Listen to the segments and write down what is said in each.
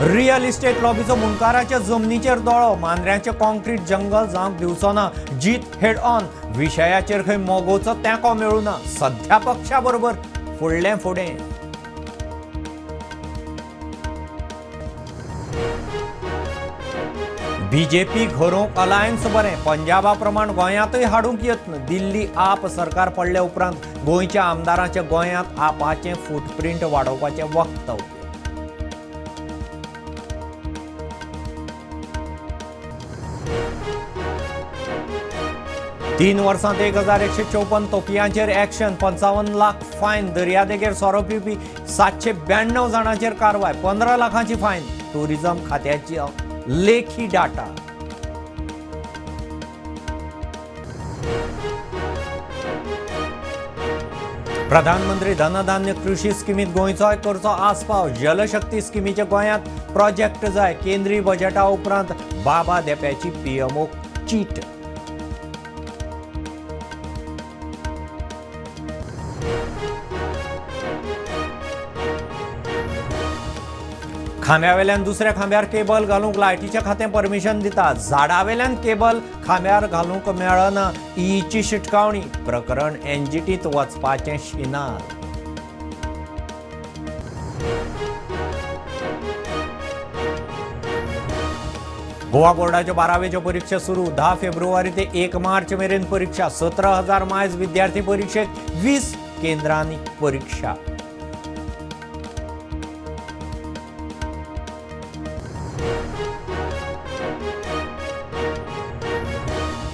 real estate लॉबीचो मुनकाराच्या जमनीचेर दोळो मांद्र्याचे concrete जंगल जावंक दिवचोना जीत हेड ऑन विशयाचेर खंय मोगोचो तेंको मेळूना सध्या पक्षा बरोबर फुडलें फुडें बीजेपी घरोवंक अलायन्स बरें पंजाबा प्रमाण गोंयांतय हाडूंक यत्न दिल्ली आप सरकार पडले उपरांत गोंयच्या आमदारांचे गोंयांत आपाचें फुटप्रिंट वाडोवपाचें वक्तव्य 3 वर्सांत 1154 तोपयांचेर ॲक्शन 55 लाख फायन दर्यादेगेर सोरो पिवपी 792 जाणांचेर कारवाय 15 लाखांची फायन टुरिझम खात्याची लेखी डाटा प्रधानमंत्री धनधान्य कृषी स्किमीत गोंयचोय करचो आस्पाव जलशक्ती स्किमीचे गोंयांत प्रोजेक्ट जाय केंद्रीय बजेटा उपरांत बाबा देंप्याची पीएमओ चीट खांब्यावेल्यान दुसऱ्या खांब्यार केबल घालूंक लायटीच्या खातें परमिशन दिता झाडावेल्यान केबल खांब्यार घालूंक मेळना ईची शिटकावणी प्रकरण एनजीटीत वचपाचें शिनार गोवा बोर्डाच्यो 12वेच्यो परीक्षा सुरू 10 फेब्रुवारी ते 1 मार्च मेरेन परीक्षा 17,000 मायज विद्यार्थी परीक्षेक 20 केंद्रांनी परीक्षा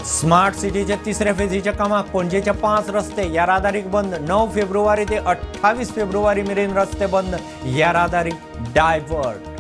स्मार्ट सिटीचे तिसऱ्या फेजीच्या कामाक पणजेचे 5 रस्ते येरादारीक बंद 9 फेब्रुवारी ते 28 फेब्रुवारी मेरेन रस्ते बंद येरादारी डायवर्ट